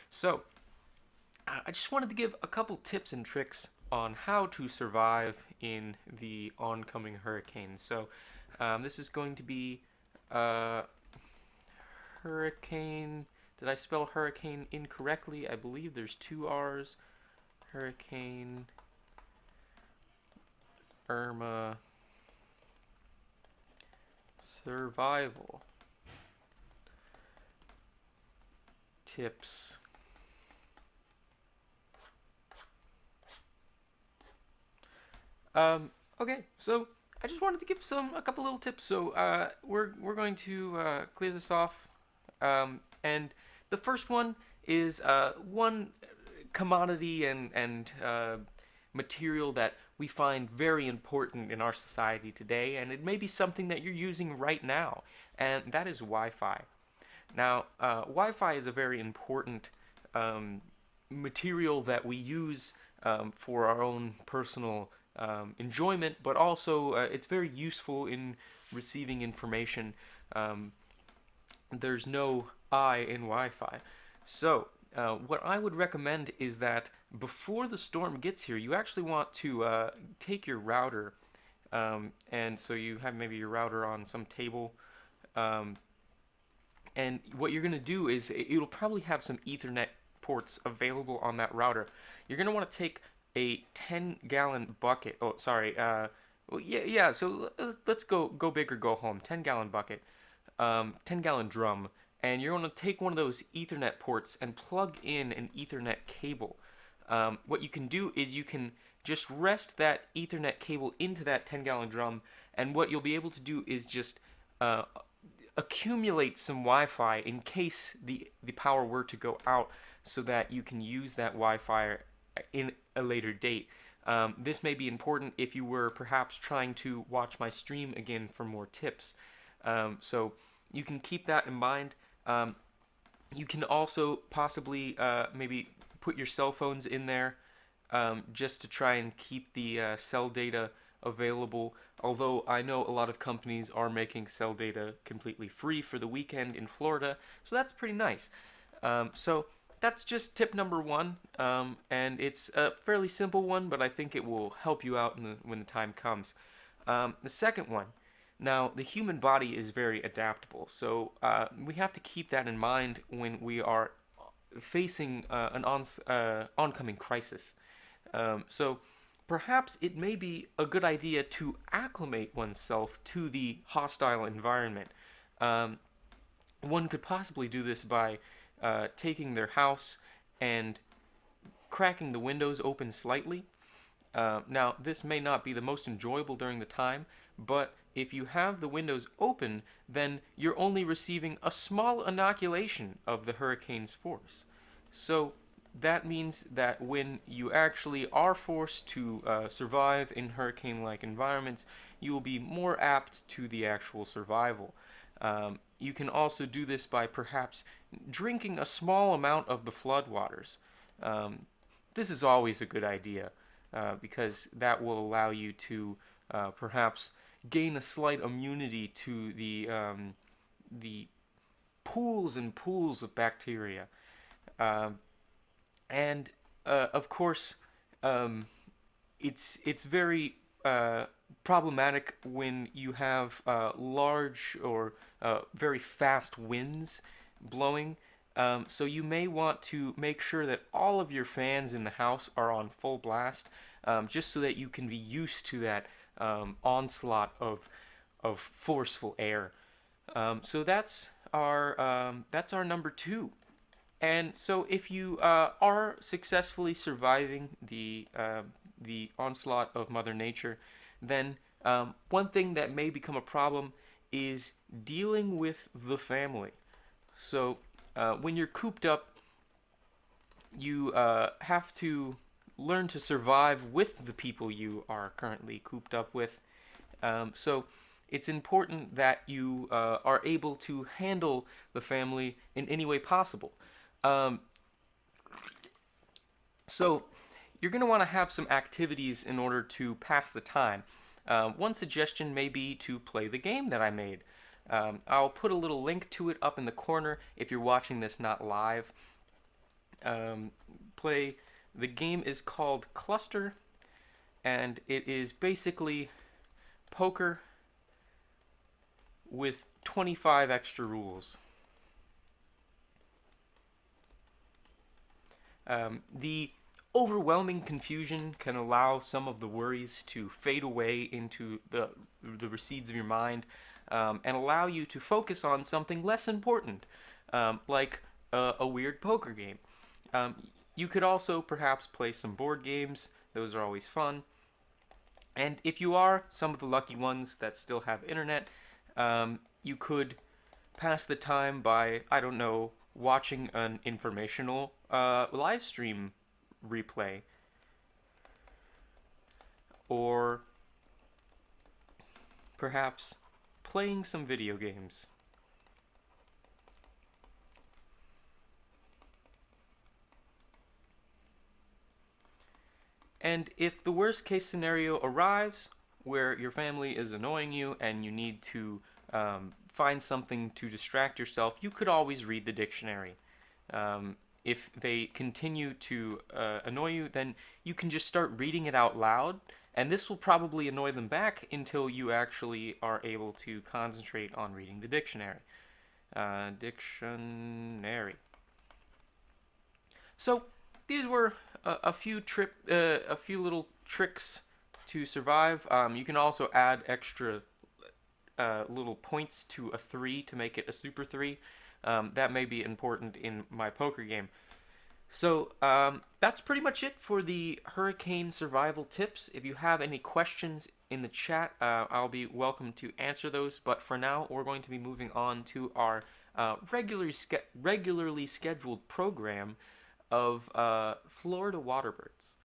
So, I just wanted to give a couple tips and tricks on how to survive in the oncoming hurricane. This is going to be uh, hurricane. Did I spell hurricane incorrectly? I believe there's two R's. Hurricane Irma survival tips. Okay, so I just wanted to give a couple little tips. We're going to clear this off, and the first one is one commodity and material that we find very important in our society today, and it may be something that you're using right now, and that is Wi-Fi. Now, Wi-Fi is a very important material that we use for our own personal enjoyment, but also it's very useful in receiving information. Um, there's no I in Wi-Fi. What I would recommend is that before the storm gets here, you actually want to take your router, and so you have maybe your router on some table, um, and what you're going to do is it'll probably have some Ethernet ports available on that router. You're going to want to take a 10-gallon bucket. Oh, sorry. Well, yeah. So let's go big or go home. 10-gallon bucket, 10-gallon drum, and you're going to take one of those Ethernet ports and plug in an Ethernet cable. What you can do is you can just rest that Ethernet cable into that 10-gallon drum, and what you'll be able to do is just uh, accumulate some Wi-Fi in case the power were to go out, so that you can use that Wi-Fi in a later date. This may be important if you were perhaps trying to watch my stream again for more tips. So you can keep that in mind. You can also possibly maybe put your cell phones in there, just to try and keep the cell data available. Although I know a lot of companies are making cell data completely free for the weekend in Florida, so that's pretty nice. So that's just tip number one, and it's a fairly simple one, but I think it will help you out when the time comes. The second one, now the human body is very adaptable, so we have to keep that in mind when we are facing an oncoming crisis. So perhaps it may be a good idea to acclimate oneself to the hostile environment. Um, One could possibly do this by taking their house and cracking the windows open slightly. Now, this may not be the most enjoyable during the time, but if you have the windows open, then you're only receiving a small inoculation of the hurricane's force. So that means that when you actually are forced to survive in hurricane-like environments, you will be more apt to the actual survival. You can also do this by perhaps drinking a small amount of the floodwaters. Um, this is always a good idea, because that will allow you to perhaps gain a slight immunity to the pools and pools of bacteria. Um, and of course, um, it's very problematic when you have large or very fast winds blowing. So you may want to make sure that all of your fans in the house are on full blast, just so that you can be used to that onslaught of forceful air. So that's our number two. And so, if you are successfully surviving the onslaught of Mother Nature, then one thing that may become a problem is dealing with the family. So, when you're cooped up, you have to learn to survive with the people you are currently cooped up with. So, it's important that you are able to handle the family in any way possible. Um, so you're going to want to have some activities in order to pass the time. One suggestion may be to play the game that I made. I'll put a little link to it up in the corner if you're watching this not live. Um, play. The game is called Cluster, and it is basically poker with 25 extra rules. The overwhelming confusion can allow some of the worries to fade away into the recedes of your mind, and allow you to focus on something less important, like a weird poker game. Um, you could also perhaps play some board games. Those are always fun. And if you are some of the lucky ones that still have internet, you could pass the time by, I don't know, watching an informational live stream replay, or perhaps playing some video games. And if the worst case scenario arrives, where your family is annoying you and you need to find something to distract yourself, you could always read the dictionary. If they continue to annoy you, then you can just start reading it out loud, and this will probably annoy them back until you actually are able to concentrate on reading the dictionary. Dictionary. So these were a few little tricks to survive. You can also add extra little points to a 3 to make it a super 3. That may be important in my poker game. So that's pretty much it for the hurricane survival tips. If you have any questions in the chat, I'll be welcome to answer those. But for now, we're going to be moving on to our regularly scheduled program of Florida waterbirds.